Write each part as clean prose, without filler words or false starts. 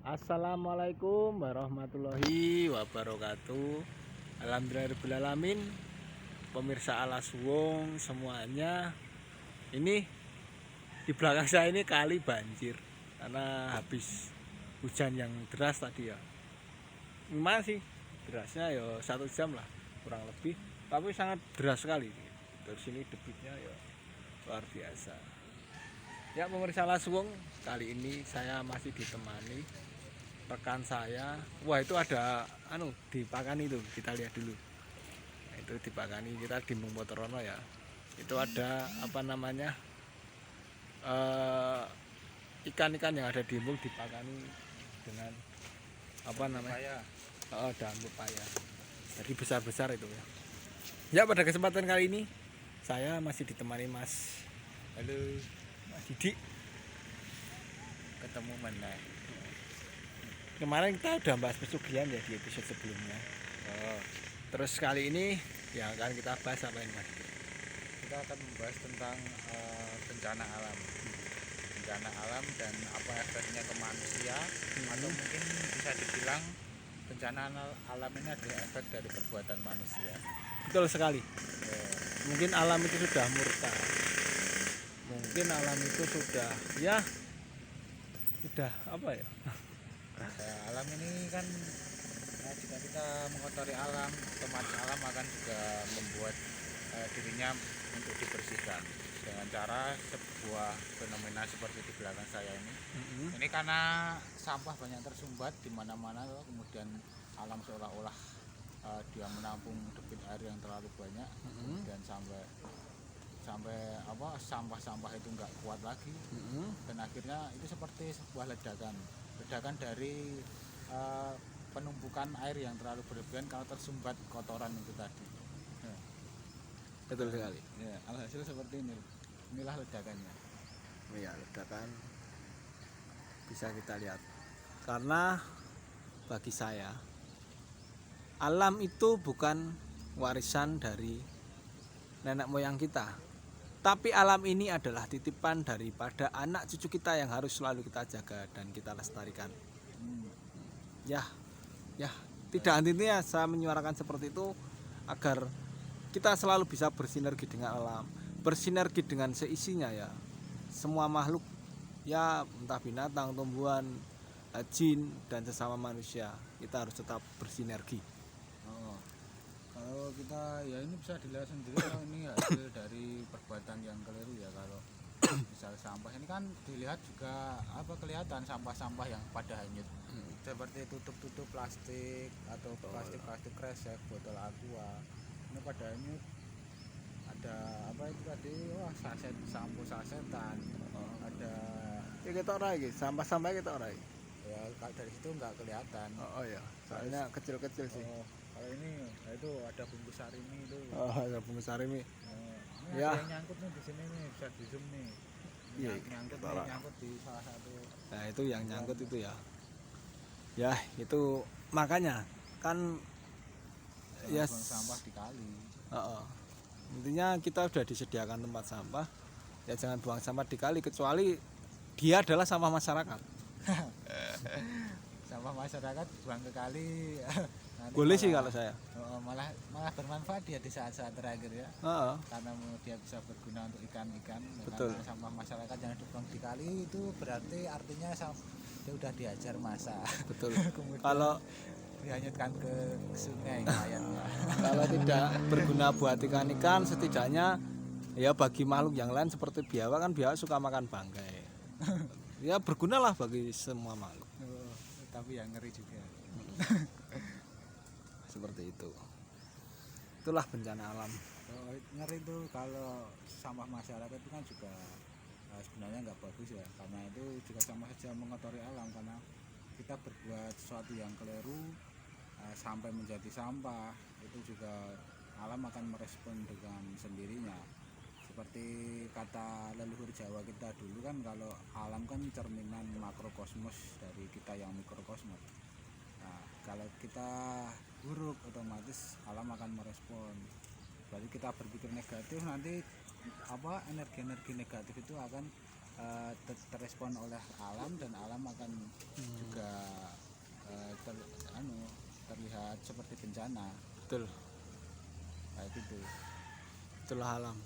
Assalamualaikum warahmatullahi wabarakatuh. Alhamdulillahirrahmanirrahim. Pemirsa Alas Wong semuanya. Ini di belakang saya ini kali banjir karena habis hujan yang deras tadi ya. Gimana sih derasnya ya 1 jam lah kurang lebih, tapi sangat deras sekali. Dari sini debitnya ya luar biasa. Ya pemirsa Alas Wong, kali ini saya masih ditemani rekan saya. Wah, itu ada dipakani itu, kita lihat dulu. Nah, itu dipakani, kita di Mungpotorono ya. Itu ada ikan-ikan yang ada di Mung dipakani dengan daun pepaya. Jadi besar-besar itu ya. Ya, pada kesempatan kali ini saya masih ditemani Mas. Halo Mas Didi. Ketemu mana? Kemarin kita udah bahas pesugihan ya di episode sebelumnya. Terus kali ini yang akan kita bahas apa ini Mas? Kita akan membahas tentang bencana alam. Bencana alam dan apa efeknya ke manusia, atau mungkin bisa dibilang bencana alam ini adalah efek dari perbuatan manusia. Betul sekali. Mungkin alam itu sudah murka. Mungkin alam itu sudah apa ya? Alam ini kan jika kita mengotori alam, otomatis alam akan juga membuat dirinya untuk dibersihkan dengan cara sebuah fenomena seperti di belakang saya ini. Ini karena sampah banyak tersumbat di mana-mana, kemudian alam seolah-olah dia menampung debit air yang terlalu banyak, dan sampai sampah-sampah itu nggak kuat lagi, dan akhirnya itu seperti sebuah ledakan dari penumpukan air yang terlalu berlebihan kalau tersumbat kotoran itu tadi. Betul sekali. Ya, alhasil seperti ini. Inilah ledakannya. Ya, ledakan bisa kita lihat. Karena bagi saya alam itu bukan warisan dari nenek moyang kita, tapi alam ini adalah titipan daripada anak cucu kita yang harus selalu kita jaga dan kita lestarikan. Tidak henti-hentinya saya menyuarakan seperti itu agar kita selalu bisa bersinergi dengan alam, bersinergi dengan seisinya ya. Semua makhluk ya, entah binatang, tumbuhan, jin dan sesama manusia, kita harus tetap bersinergi. Kalau kita ya ini bisa dilihat sendiri kalau ini hasil dari perbuatan yang keliru ya. Kalau misal sampah ini kan dilihat juga kelihatan sampah-sampah yang pada hanyut, seperti tutup-tutup plastik atau plastik kresek, botol aqua ini pada hanyut. Ada itu tadi, sampo sasetan, ada Kita orai sampah-sampah kita orai. Ya dari situ nggak kelihatan. Ya, soalnya kecil-kecil sih. Kalau ini itu ada bungkus sarimi itu. Ada bungkus sarimi. Ini Ya. ada yang nyangkut nih di sini nih, bisa di zoom nih. Iya, nyangkut di salah satu. Nah, itu yang nyangkut itu ya. Ya, itu makanya kan ya sampah di kali. Intinya kita sudah disediakan tempat sampah, ya jangan buang sampah di kali, kecuali dia adalah sampah masyarakat. Sampah masyarakat buang ke kali. Boleh sih kalau saya. Malah bermanfaat dia di saat-saat terakhir ya. Karena dia bisa berguna untuk ikan-ikan. Betul. Karena sampah masyarakat yang dibuang di kali itu berarti artinya dia udah diajar masa. Betul. Kalau dihanyutkan ke sungai nelayannya. Kalau tidak berguna buat ikan-ikan, setidaknya ya bagi makhluk yang lain seperti biawak, kan biawak suka makan bangkai. Ya bergunalah bagi semua makhluk. Tapi yang ngeri juga. Seperti itu. Itulah bencana alam. Ngeri itu kalau sampah masyarakat itu kan juga sebenarnya nggak bagus ya, karena itu juga sama saja mengotori alam, karena kita berbuat sesuatu yang keliru sampai menjadi sampah, itu juga alam akan merespon dengan sendirinya. Seperti kata leluhur Jawa kita dulu kan, kalau alam kan cerminan makrokosmos dari kita yang mikrokosmos. Nah, kalau kita buruk, otomatis alam akan merespon. Berarti kita berpikir negatif, nanti energi-energi negatif itu akan terrespon oleh alam, dan alam akan juga seperti bencana. Betul. Kayak gitu. Itulah alam.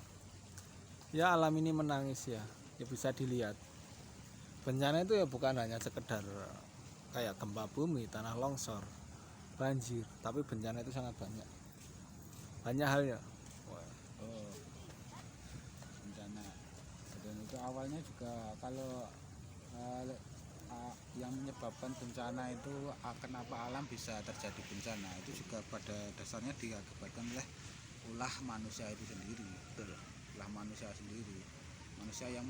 Ya alam ini menangis ya. Ya bisa dilihat. Bencana itu ya bukan hanya sekedar kayak gempa bumi, tanah longsor, banjir, tapi bencana itu sangat banyak. Banyak halnya. Oh, bencana. Dan itu awalnya juga kalau yang menyebabkan bencana itu kenapa alam bisa terjadi bencana itu juga pada dasarnya diakibatkan oleh ulah manusia itu sendiri. Ulah manusia sendiri. Manusia yang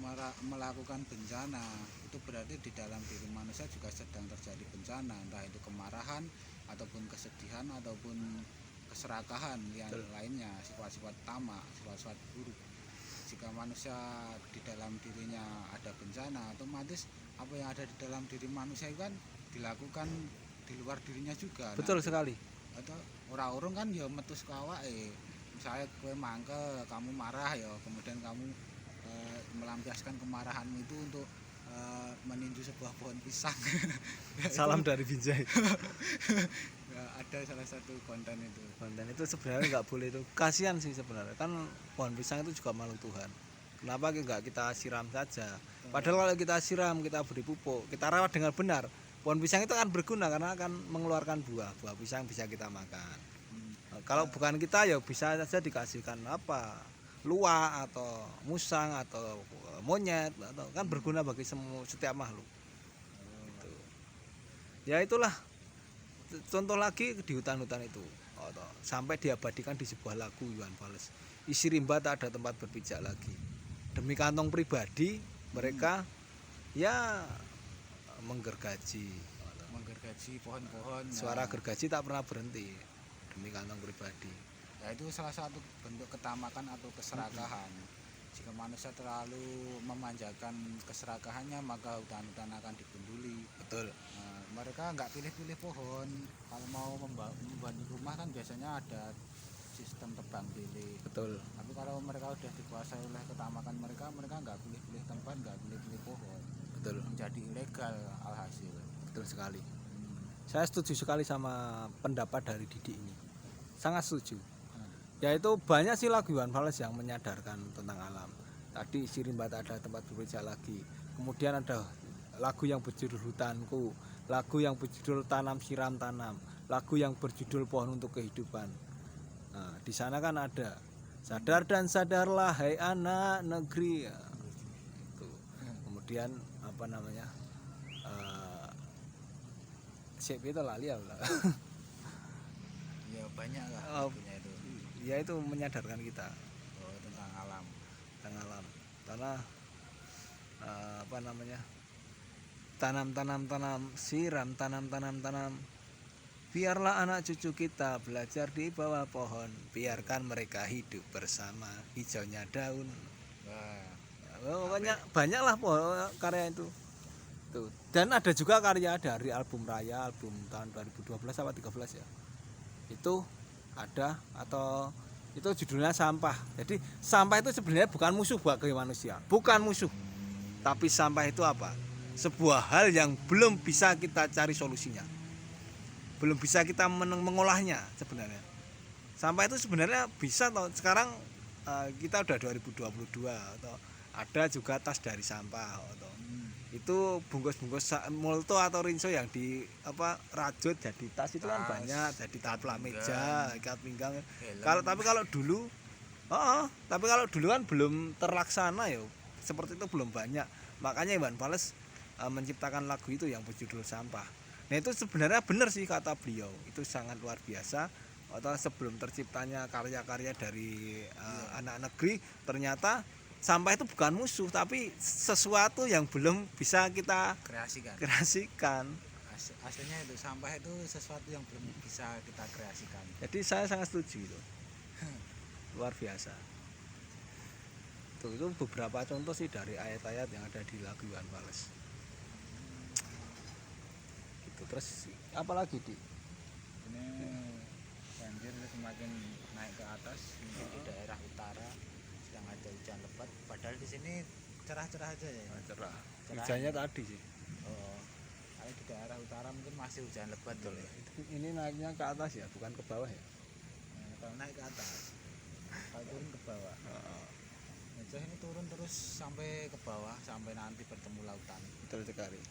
melakukan bencana itu berarti di dalam diri manusia juga sedang terjadi bencana, entah itu kemarahan ataupun kesedihan ataupun keserakahan yang lainnya, sifat-sifat tamak, sifat-sifat buruk. Jika manusia di dalam dirinya ada bencana, otomatis apa yang ada di dalam diri manusia itu kan dilakukan di luar dirinya juga. Betul sekali. Atau orang-orang kan ya metus ke awake. Misalnya gue mangke, kamu marah ya, kemudian kamu melampiaskan kemarahanmu itu untuk meninju sebuah pohon pisang. Salam dari Binjai. Ya, ada salah satu konten itu. Konten itu sebenarnya nggak boleh itu. Kasihan sih sebenarnya. Kan pohon pisang itu juga makhluk Tuhan. Kenapa nggak kita siram saja? Padahal kalau kita siram, kita beri pupuk, kita rawat dengan benar, pohon pisang itu akan berguna karena akan mengeluarkan buah. Buah pisang bisa kita makan. Kalau bukan kita ya bisa saja dikasihkan apa? Luwak atau musang atau monyet atau kan berguna bagi setiap makhluk. Gitu. Ya itulah contoh lagi di hutan-hutan itu sampai diabadikan di sebuah lagu Iwan Fals. Isi rimba tak ada tempat berpijak lagi. Demi kantong pribadi mereka ya menggergaji pohon-pohon. Suara gergaji tak pernah berhenti demi kantong pribadi. Ya itu salah satu bentuk ketamakan atau keserakahan. Jika manusia terlalu memanjakan keserakahannya, maka hutan-hutan akan digunduli. Betul. Mereka nggak pilih-pilih pohon. Kalau mau membangun rumah kan biasanya ada sistem tebang pilih. Betul. Tapi kalau mereka udah dikuasai oleh ketamakan mereka nggak pilih-pilih tempat, nggak pilih-pilih pohon. Betul. Menjadi ilegal alhasil. Betul sekali. Saya setuju sekali sama pendapat dari Didi ini. Sangat setuju. Yaitu banyak sih lagu Iwan Fals yang menyadarkan tentang alam. Tadi isi rimba tak ada tempat berpijak lagi. Kemudian ada lagu yang berjudul Hutanku, lagu yang berjudul Tanam Siram Tanam, lagu yang berjudul Pohon untuk Kehidupan. Nah, di sana kan ada sadar dan sadarlah hai anak negeri. Ya, itu. Kemudian apa namanya? Siapa itu lali ya? Ya banyak lah lagunya itu. Ya itu menyadarkan kita Tentang alam. Karena apa namanya? Tanam siram tanam. Biarlah anak cucu kita belajar di bawah pohon, biarkan mereka hidup bersama hijaunya daun. Banyaklah karya itu. Tuh. Dan ada juga karya dari album tahun 2012 atau 13 ya. Itu ada atau itu judulnya Sampah. Jadi sampah itu sebenarnya bukan musuh bagi manusia, bukan musuh. Tapi sampah itu apa? Sebuah hal yang belum bisa kita cari solusinya. Belum bisa kita mengolahnya sebenarnya. Sampah itu sebenarnya bisa toh. Sekarang kita udah 2022 atau ada juga tas dari sampah atau itu bungkus-bungkus molto atau rinso yang di rajut jadi tas itu kan banyak, jadi taplah meja, ikat pinggang. Tapi kalau dulu kan belum terlaksana ya. Seperti itu belum banyak. Makanya Iwan Fals menciptakan lagu itu yang berjudul Sampah. Nah itu sebenarnya benar sih kata beliau. Itu sangat luar biasa. Atau sebelum terciptanya karya-karya dari anak negeri, ternyata sampah itu bukan musuh, tapi sesuatu yang belum bisa kita kreasikan. Aslinya itu sampah itu sesuatu yang belum bisa kita kreasikan. Jadi saya sangat setuju itu. Luar biasa. Itu beberapa contoh sih dari ayat-ayat yang ada di lagu Iwan Fals. Gitu. Terus apalagi di ini banjir semakin naik ke atas di daerah utara sedang ada hujan lebat, padahal di sini cerah-cerah aja ya. Cerah. Hujannya tadi sih. Kalau di daerah utara mungkin masih hujan lebat tuh ya. Ini naiknya ke atas ya, bukan ke bawah ya. Nah, kalau naik ke atas, kalau turun ke bawah. Nah, ini turun terus sampai ke bawah sampai nanti bertemu lautan. Betul sekali.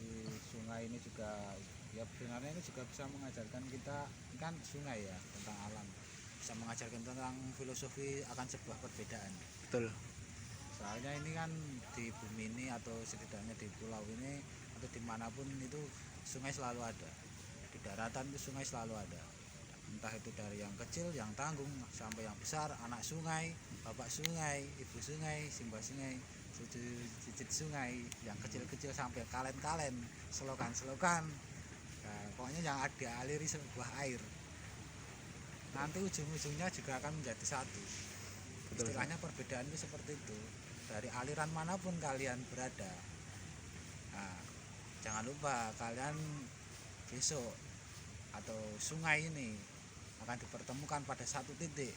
Di sungai ini juga ya sebenarnya ini juga bisa mengajarkan kita, kan sungai ya, tentang alam, bisa mengajarkan tentang filosofi akan sebuah perbedaan. Betul. Soalnya ini kan di bumi ini atau setidaknya di pulau ini atau dimanapun itu sungai selalu ada, di daratan itu sungai selalu ada, entah itu dari yang kecil yang tanggung sampai yang besar, anak sungai, bapak sungai, ibu sungai, simbah sungai, cicit sungai, yang kecil-kecil sampai kalen-kalen, selokan-selokan. Nah, pokoknya yang ada aliri sebuah air, nanti ujung-ujungnya juga akan menjadi satu. Betul. Istilahnya perbedaan itu seperti itu, dari aliran manapun kalian berada. Nah, jangan lupa kalian besok atau sungai ini akan dipertemukan pada satu titik,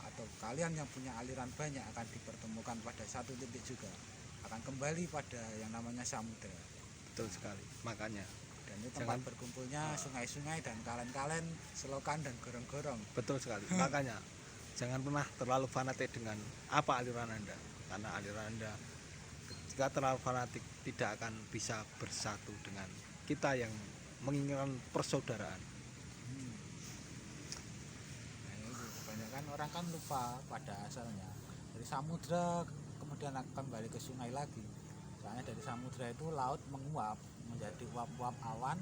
atau kalian yang punya aliran banyak akan dipertemukan pada satu titik juga, akan kembali pada yang namanya samudra. Betul sekali. Makanya Dan itu tempat berkumpulnya sungai-sungai dan kalen-kalen, selokan dan gorong-gorong. betul sekali. Makanya jangan pernah terlalu fanatik dengan apa aliran Anda, karena aliran Anda jika terlalu fanatik tidak akan bisa bersatu dengan kita yang menginginkan persaudaraan. Nah, itu kebanyakan orang kan lupa pada asalnya dari samudra, kemudian akan kembali ke sungai lagi. Soalnya dari samudra itu laut menguap menjadi uap-uap awan.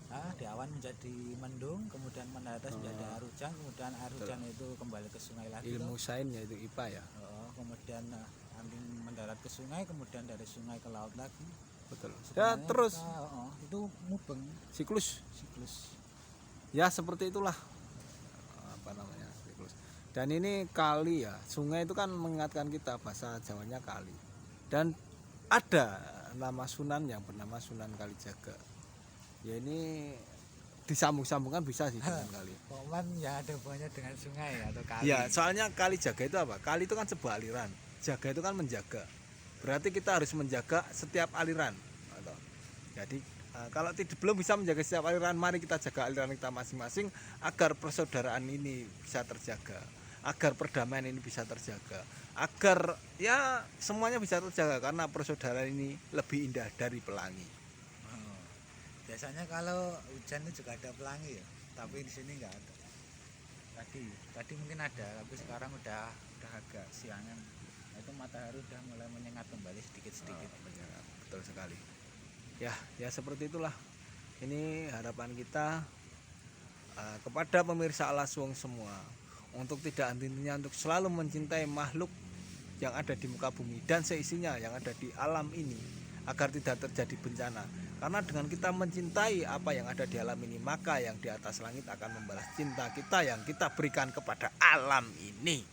Nah, di awan menjadi mendung, kemudian menetes menjadi air hujan, kemudian air hujan itu kembali ke sungai lagi. Ilmu sains yaitu IPA ya. Kemudian nanti mendarat ke sungai, kemudian dari sungai ke laut lagi. Betul. Ya Sebenarnya terus itu mubeng siklus. Ya seperti itulah apa namanya siklus. Dan ini kali ya, sungai itu kan mengingatkan kita, bahasa Jawanya kali. Dan ada nama Sunan yang bernama Sunan Kalijaga. Ya ini disambung-sambungkan bisa sih dengan kali. Pohon ya ada hubungannya dengan sungai atau kali. Ya, soalnya kali jaga itu apa? Kali itu kan sebuah aliran. Jaga itu kan menjaga. Berarti kita harus menjaga setiap aliran. Jadi kalau belum bisa menjaga setiap aliran, mari kita jaga aliran kita masing-masing agar persaudaraan ini bisa terjaga, agar perdamaian ini bisa terjaga, agar ya semuanya bisa terjaga, karena persaudaraan ini lebih indah dari pelangi. Biasanya kalau hujan itu juga ada pelangi ya, tapi di sini nggak ada. Tadi mungkin ada, tapi sekarang udah agak siangan. Nah, itu matahari udah mulai menyengat kembali sedikit-sedikit. Betul sekali. Ya seperti itulah. Ini harapan kita kepada pemirsa Alas Wong semua, untuk tidak henti-hentinya untuk selalu mencintai makhluk yang ada di muka bumi dan seisinya yang ada di alam ini, agar tidak terjadi bencana. Karena dengan kita mencintai apa yang ada di alam ini, maka yang di atas langit akan membalas cinta kita yang kita berikan kepada alam ini.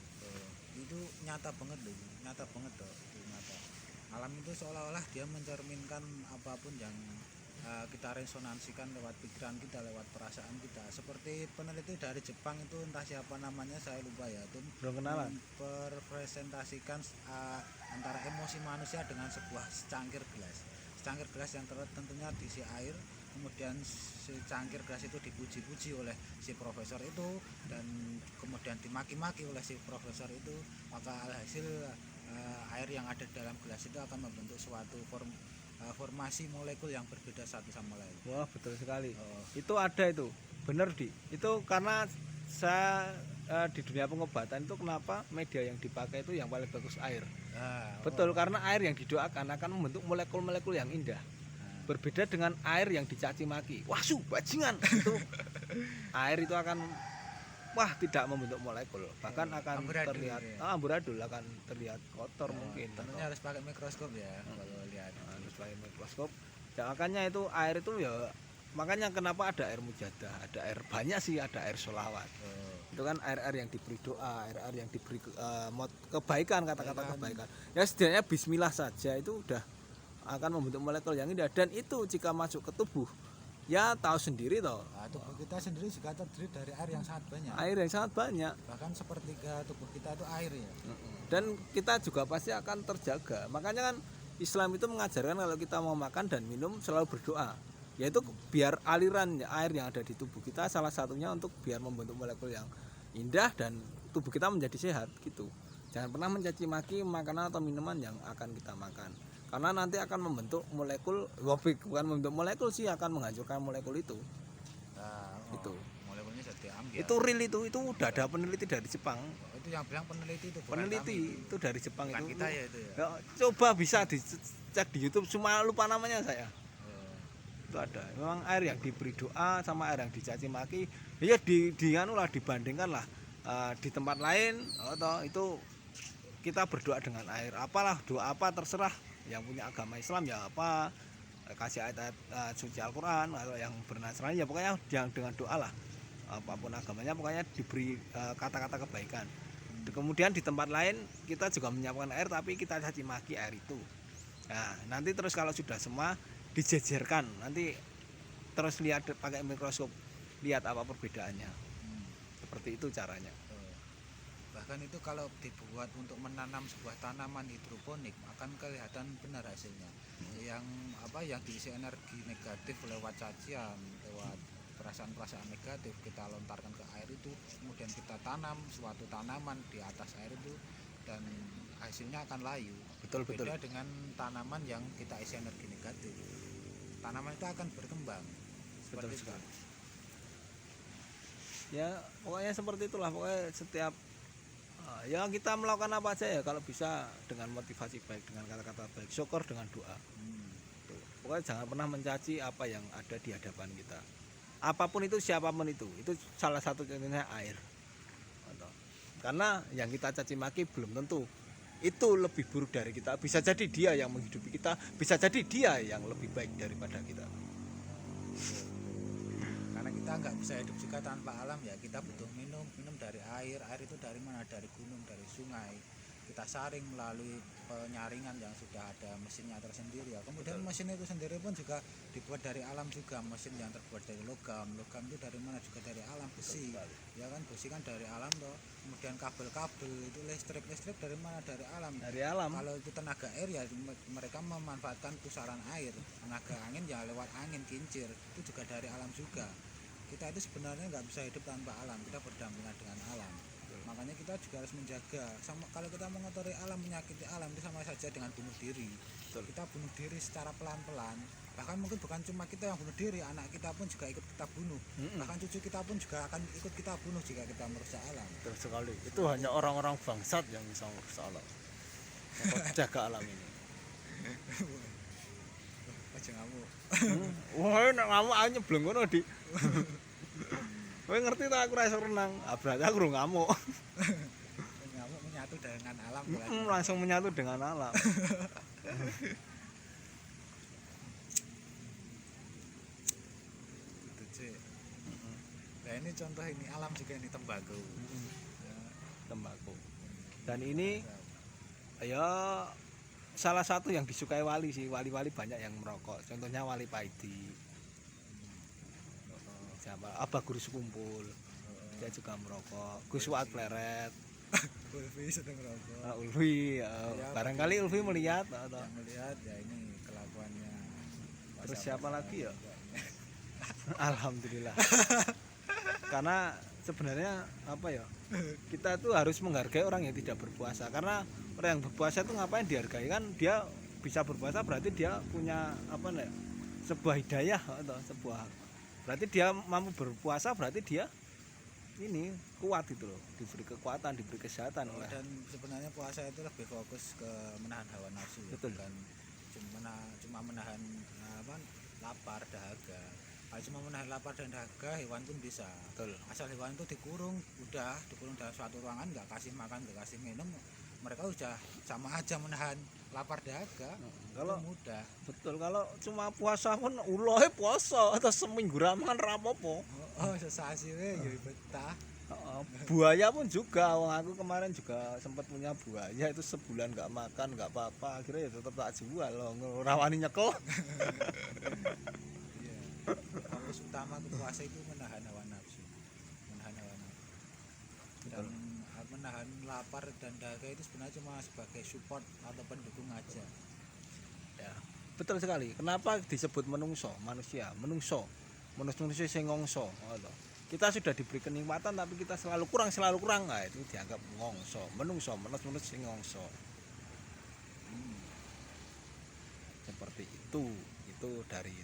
Itu nyata banget loh, nyata banget loh. Nyata. Alam itu seolah-olah dia mencerminkan apapun yang kita resonansikan lewat pikiran kita, lewat perasaan kita. Seperti peneliti dari Jepang itu, entah siapa namanya saya lupa ya, itu Belum kenalan. mempresentasikan antara emosi manusia dengan sebuah secangkir gelas. Secangkir gelas yang tentunya diisi air, kemudian si cangkir gelas itu dipuji-puji oleh si profesor itu dan kemudian dimaki-maki oleh si profesor itu, maka alhasil air yang ada dalam gelas itu akan membentuk suatu formasi molekul yang berbeda satu sama lain. Wah, betul sekali. Itu ada itu, bener di. Itu karena saya di dunia pengobatan itu kenapa media yang dipakai itu yang paling bagus air. Betul, karena air yang didoakan akan membentuk molekul-molekul yang indah. Berbeda dengan air yang dicaci maki. Wah, bajingan. Itu air itu akan tidak membentuk molekul, bahkan akan amburadul, terlihat amburadul, akan terlihat kotor mungkin. Tentunya harus pakai mikroskop ya kalau lihat. Harus pakai mikroskop. Ya, makanya itu air itu ya, makanya kenapa ada air mujadah, ada air banyak sih, ada air sholawat. Itu kan air-air yang diberi doa, air-air yang diberi kebaikan, kata-kata kebaikan. Ya setidaknya bismillah saja itu udah akan membentuk molekul yang indah, dan itu jika masuk ke tubuh, ya tahu sendiri toh. Nah, tubuh kita sendiri juga terdiri dari air yang sangat banyak. Air yang sangat banyak. Bahkan sepertiga tubuh kita itu air ya. Dan kita juga pasti akan terjaga. Makanya kan Islam itu mengajarkan kalau kita mau makan dan minum selalu berdoa. yaitu biar aliran air yang ada di tubuh kita salah satunya untuk biar membentuk molekul yang indah dan tubuh kita menjadi sehat gitu. Jangan pernah mencaci maki makanan atau minuman yang akan kita makan, karena nanti akan membentuk molekul, bukan membentuk molekul sih, akan menghancurkan molekul itu. Nah, Itu molekulnya sudah diambil. itu real, itu udah ada peneliti dari Jepang. Itu yang bilang peneliti itu, bukan Peneliti kami. itu dari Jepang. Bukan itu kita ya itu ya. Ya, coba bisa dicek di YouTube, cuma lupa namanya saya. Itu ada memang air yang diberi doa sama air yang dicaci maki, ya anulah, dibandingkan lah di tempat lain atau itu kita berdoa dengan air, apalah doa apa terserah, yang punya agama Islam ya apa, kasih ayat suci Al-Quran, atau yang bernasrani ya pokoknya yang dengan doa lah, apapun agamanya pokoknya diberi kata-kata kebaikan. Kemudian di tempat lain kita juga menyiapkan air tapi kita caci maki air itu. Nah nanti terus kalau sudah semua dijejerkan, nanti terus lihat pakai mikroskop, lihat apa perbedaannya. Seperti itu caranya. Bahkan itu kalau dibuat untuk menanam sebuah tanaman hidroponik akan kelihatan benar hasilnya. Yang diisi energi negatif lewat cacian, lewat perasaan-perasaan negatif kita lontarkan ke air itu, kemudian kita tanam suatu tanaman di atas air itu dan hasilnya akan layu. Betul. Beda dengan tanaman yang kita isi energi negatif. Tanaman itu akan berkembang. Betul Seperti sekali. itu. Ya pokoknya seperti itulah, pokoknya setiap ya kita melakukan apa aja ya kalau bisa dengan motivasi baik, dengan kata-kata baik, syukur dengan doa. Tuh. Pokoknya jangan pernah mencaci apa yang ada di hadapan kita, apapun itu, siapapun itu salah satu contohnya air. Karena yang kita caci maki belum tentu itu lebih buruk dari kita, bisa jadi dia yang menghidupi kita, bisa jadi dia yang lebih baik daripada kita. Karena kita nggak bisa hidup juga tanpa alam ya, kita butuh minum dari air itu dari mana? Dari gunung, dari sungai, kita saring melalui penyaringan yang sudah ada mesinnya tersendiri ya. Kemudian mesin itu sendiri pun juga dibuat dari alam juga, mesin yang terbuat dari logam itu dari mana? Juga dari alam, besi ya kan, besi kan dari alam toh. Kemudian kabel itu listrik dari mana? Dari alam. Kalau itu tenaga air ya mereka memanfaatkan pusaran air, tenaga angin ya lewat angin kincir, itu juga dari alam juga. Kita itu sebenarnya nggak bisa hidup tanpa alam, kita berdampingan dengan alam. Makanya kita juga harus menjaga. Kalau kita mengotori alam, menyakiti alam, itu sama saja dengan bunuh diri. Kita bunuh diri secara pelan-pelan. Bahkan mungkin bukan cuma kita yang bunuh diri, anak kita pun juga ikut kita bunuh. Bahkan cucu kita pun juga akan ikut kita bunuh jika kita merusak alam. Betul sekali. Itu hanya orang-orang bangsat yang bisa merusak alam. Jaga alam ini. Aja ngamuk. Wah, nek ngamuk ayo nyebleng ngono, Dik. Kowe ngerti ta aku ra iso renang. Berarti aku ora ngamuk. Ngamuk menyatu dengan alam. Langsung menyatu dengan alam. Itu sih. Nah ini contoh ini alam juga, ini tembakau. Tembakau. Dan ini ya salah satu yang disukai wali sih. Wali-wali banyak yang merokok. Contohnya Wali Paidi. Siapa? Abah Guru Sekumpul. Dia juga merokok. Gus Waat Pleret. Ulfi sedang merokok. Ulfi, barangkali Ulfi melihat atau melihat ya ini kelakuannya. Terus siapa lagi ya? Alhamdulillah. Karena sebenarnya apa ya? Kita tuh harus menghargai orang yang tidak berpuasa. Karena orang yang berpuasa itu ngapain dihargai? Kan dia bisa berpuasa berarti dia punya apa nih? Sebuah hidayah atau sebuah, berarti dia mampu berpuasa, berarti dia ini kuat itu loh, diberi kekuatan, diberi kesehatan. Dan sebenarnya puasa itu lebih fokus ke menahan hawa nafsu. Betul. Bukan cuma menahan lapar, dahaga. Kalau cuma menahan lapar dan dahaga, hewan pun bisa. Betul. Asal hewan itu dikurung dalam suatu ruangan, nggak kasih makan, nggak kasih minum, mereka udah sama aja menahan lapar dahaga. Kalau mudah. Betul, kalau cuma puasa pun ulohe puasa atau seminggu ramangan rapopo. Sesasi we ya betah. Buaya pun juga, aku kemarin juga sempat punya buaya itu sebulan nggak makan nggak apa-apa, akhirnya ya tetap tak jual loh, rawani nyekel. Iya. Fokus utama puasa itu menahan hawa nafsu. Dan menahan lapar dan dahaga itu sebenarnya cuma sebagai support atau pendukung aja. Ya. Betul sekali. Kenapa disebut menungso, manusia, menungso, manusia sing ngongso, ngono. Kita sudah diberi kenikmatan tapi kita selalu kurang, nah, itu dianggap ngongso, menungso, manusia sing ngongso. Seperti itu dari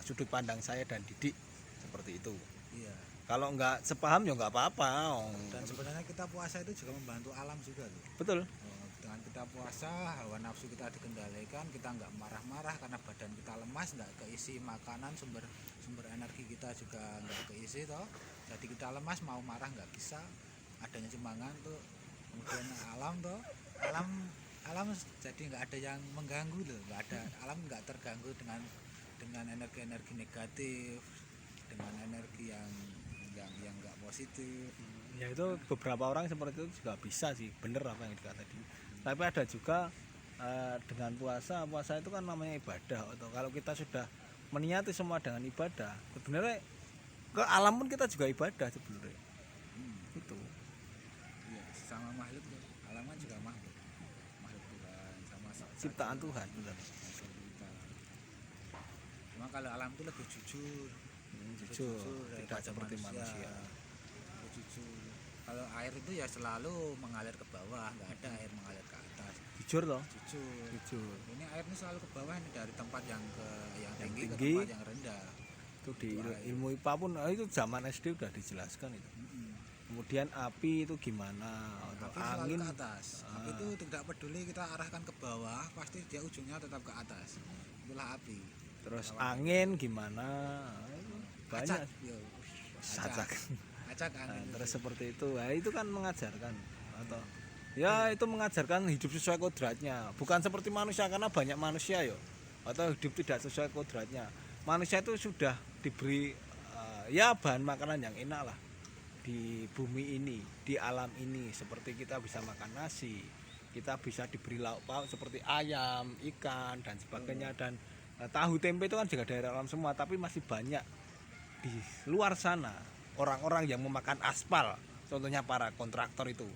sudut pandang saya dan Didik seperti itu. Iya. Kalau nggak sepaham ya nggak apa-apa. Dan sebenarnya kita puasa itu juga membantu alam juga loh. Betul. Dengan kita puasa, hawa nafsu kita dikendalikan, kita nggak marah-marah karena badan kita lemas, nggak keisi makanan, sumber energi kita juga nggak keisi toh. Jadi kita lemas, mau marah nggak bisa, adanya semangat tuh. Kemudian alam toh, alam jadi nggak ada yang mengganggu loh, nggak ada, alam nggak terganggu dengan energi-energi negatif, dengan energi yang nggak positif. Ya itu beberapa orang seperti itu juga bisa sih, bener apa yang dikata tadi. Tapi ada juga dengan puasa itu kan namanya ibadah. Atau kalau kita sudah meniati semua dengan ibadah, sebenarnya ke alam pun kita juga ibadah sebenarnya. Itu. Iya, sama makhluk tuh. Alam kan juga makhluk Tuhan, sama Ciptaan Tuhan, benar. Cuma kalau alam itu lebih jujur, Jujur, tidak daripada seperti manusia. Lebih jujur. Kalau air itu ya selalu mengalir ke bawah, nggak ada air mengalir ke atas. Jujur loh. Jujur. Ini air ini selalu ke bawah, ini dari tempat yang tinggi ke tinggi, tempat yang rendah. Itu di ilmu IPA pun itu zaman SD udah dijelaskan itu. Kemudian api itu gimana, atau Api selalu angin ke atas. Api itu tidak peduli kita arahkan ke bawah, pasti dia ujungnya tetap ke atas. Itulah api. terus angin gimana, banyak. Acak, yo. Acak Nah, angin. terus seperti itu. Nah, itu kan mengajarkan atau ya itu mengajarkan hidup sesuai kodratnya, bukan seperti manusia karena banyak manusia yo atau hidup tidak sesuai kodratnya. Manusia itu sudah diberi ya bahan makanan yang enak lah di bumi ini, di alam ini. Seperti kita bisa makan nasi, kita bisa diberi lauk pauk seperti ayam, ikan dan sebagainya. Dan tahu tempe itu kan juga dari alam semua. Tapi masih banyak di luar sana orang-orang yang memakan aspal, contohnya para kontraktor itu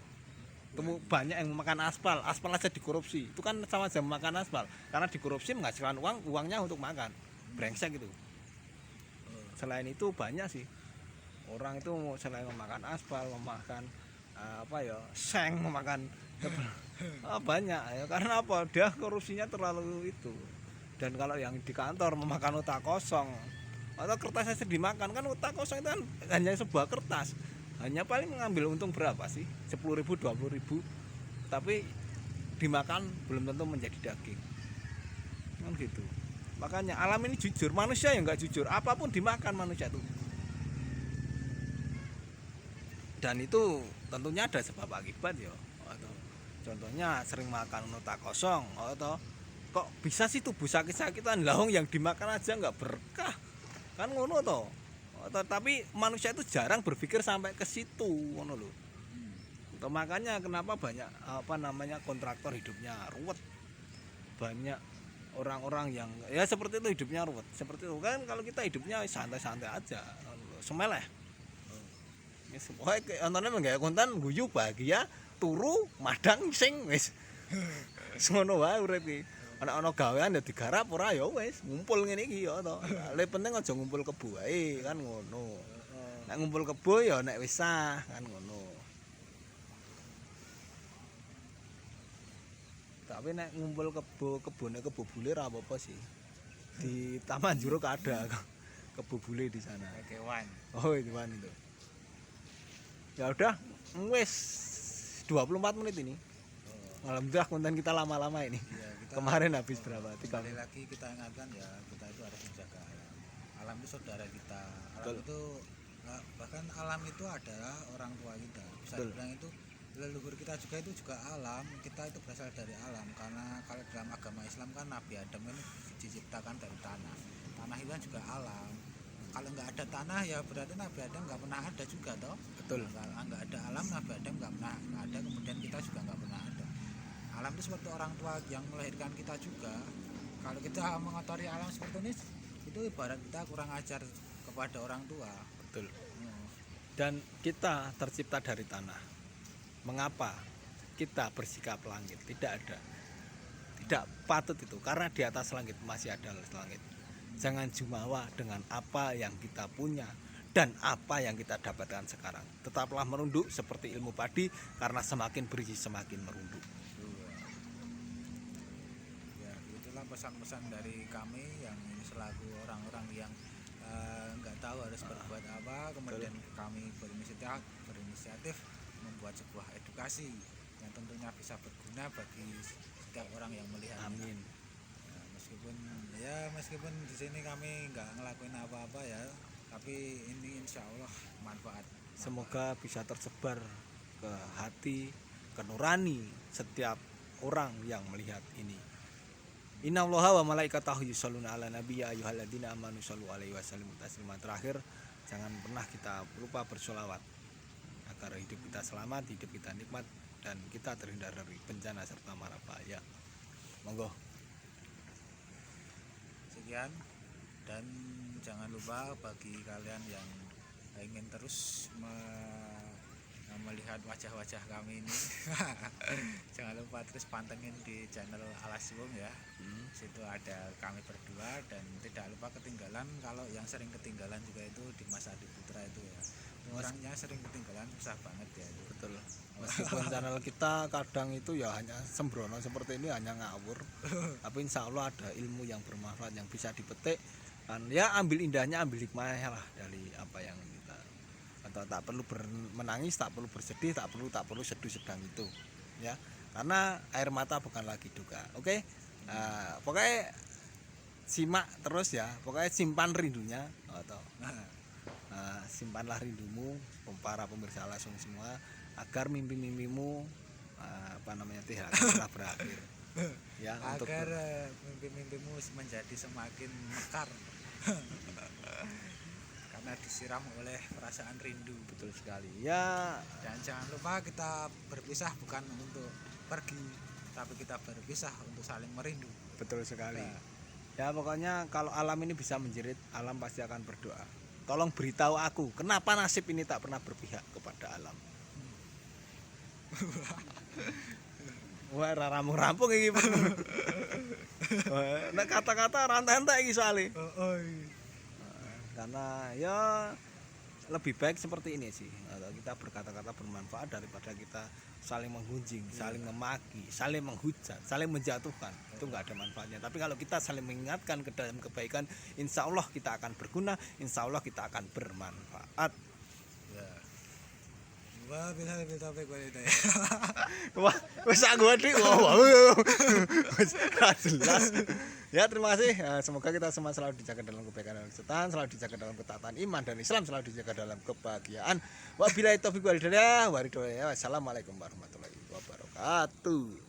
banyak yang memakan aspal aja dikorupsi. Itu kan sama aja memakan aspal, karena dikorupsi menghasilkan uangnya untuk makan, brengsek gitu. Selain itu banyak sih orang itu selain memakan aspal, memakan seng, memakan banyak ya. Karena apa? Dia korupsinya terlalu itu. Dan kalau yang di kantor memakan otak kosong atau kertas saja dimakan, kan otak kosong itu kan hanya sebuah kertas, hanya paling mengambil untung berapa sih, 10.000 20.000, tapi dimakan belum tentu menjadi daging kan gitu. Makanya alam ini jujur, manusia yang nggak jujur, apapun dimakan manusia itu. Dan itu tentunya ada sebab akibat ya. Atau contohnya sering makan otak kosong, atau kok bisa sih tubuh sakit-sakitan, lahong yang dimakan aja nggak berkah kan ngono toh. Tapi manusia itu jarang berpikir sampai ke situ ngono loh. Makanya kenapa banyak kontraktor hidupnya ruwet, banyak orang-orang yang ya seperti itu hidupnya ruwet seperti itu kan. Kalau kita hidupnya santai-santai aja, semeleh wis pokoke ontone menggawe konten guyu bahagia turu madang sing wis ngono wae urip iki. Ana gawean ya digarap ora ya wis ngumpul ngene iki ya to. Le penting aja ngumpul kebo wae kan ngono. Nek ngumpul kebo ya nek wis sah kan ngono. Tapi nek ngumpul kebone kebo bule ra apa-apa sih. Di Taman Juruk ada kebo bule di sana. Kewan. Oh, hewan itu. Ya udah, wis 24 menit ini. Alhamdulillah konten kita lama-lama ini. Ya, Kemarin habis berapa? 3 kali lagi kita ingatkan ya, kita itu harus menjaga alam. Alam itu saudara kita. Alam itu bahkan alam itu adalah orang tua kita. Bisa dibilang itu leluhur kita juga, itu juga alam. Kita itu berasal dari alam, karena kalau dalam agama Islam kan Nabi Adam ini diciptakan dari tanah. Tanah itu kan juga alam. Kalau nggak ada tanah ya berarti Nabi Adam nggak pernah ada juga toh. Betul. Nggak ada alam, Nabi Adam nggak pernah ada, kemudian kita juga nggak pernah ada. Alam itu seperti orang tua yang melahirkan kita juga. Kalau kita mengotori alam seperti ini, itu ibarat kita kurang ajar kepada orang tua. Betul. Dan kita tercipta dari tanah. Mengapa kita bersikap langit? Tidak ada tidak patut itu, karena di atas langit masih ada langit. Jangan jumawa dengan apa yang kita punya dan apa yang kita dapatkan sekarang. Tetaplah merunduk seperti ilmu padi, karena semakin berisi semakin merunduk. Ya, itulah pesan-pesan dari kami yang ini selaku orang-orang yang nggak tahu harus berbuat apa. Kemudian kami berinisiatif membuat sebuah edukasi yang tentunya bisa berguna bagi setiap orang yang melihat. Amin. Ya, meskipun di sini kami nggak ngelakuin apa-apa ya, tapi ini insya Allah manfaat. Semoga bisa tersebar ke hati, ke nurani setiap orang yang melihat ini. Innallaha wa malaikatahu yusholluna ala nabi ya ayyuhalladzina amanu shollu alaihi wasallimu taslima. Terakhir, jangan pernah kita lupa bersolawat agar hidup kita selamat, hidup kita nikmat, dan kita terhindar dari bencana serta mara bahaya. Monggo. Sekian, dan jangan lupa bagi kalian yang ingin terus melihat wajah-wajah kami ini jangan lupa terus pantengin di channel Alas Wong ya. Situ ada kami berdua, dan tidak lupa ketinggalan, kalau yang sering ketinggalan juga itu di Mas Adi Putra itu ya, orangnya sering ketinggalan, susah banget ya itu. Betul. Meskipun channel kita kadang itu ya hanya sembrono seperti ini, hanya ngawur, tapi insya Allah ada ilmu yang bermanfaat yang bisa dipetik. Dan ya ambil indahnya, ambil hikmahnya lah dari apa yang kita, atau tak perlu menangis, tak perlu bersedih, tak perlu sedih sedang itu ya, karena air mata bukan lagi duka. Oke. Pokoknya simak terus ya, pokoknya simpan rindunya, atau simpanlah rindumu para pemirsa langsung semua, agar mimpi-mimpimu tidak pernah berakhir ya, agar mimpi-mimpimu menjadi semakin mekar karena disiram oleh perasaan rindu. Betul sekali ya. Dan jangan lupa, kita berpisah bukan untuk pergi, tapi kita berpisah untuk saling merindu. Betul sekali. Nah. Ya pokoknya kalau alam ini bisa menjerit, alam pasti akan berdoa. Tolong beritahu aku, kenapa nasib ini tak pernah berpihak kepada alam. Wah, rampung iki. Nek kata-kata rantai-rantai iki soalnya. Karena ya lebih baik seperti ini sih. Kita berkata-kata bermanfaat daripada kita saling menggunjing, saling memaki, saling menghujat, saling menjatuhkan. Itu nggak ada manfaatnya. Tapi kalau kita saling mengingatkan ke dalam kebaikan, insya Allah kita akan berguna, insya Allah kita akan bermanfaat. Ya. Wah, bila topik wanita ya. Wah, wis aku dik. Wah, jelas. Ya, terima kasih. Semoga kita semua selalu dijaga dalam kebaikan dan kesucian, selalu dijaga dalam ketaatan iman dan Islam, selalu dijaga dalam kebahagiaan. Wabillahi taufiq wal hidayah. Wassalamualaikum warahmatullahi wabarakatuh.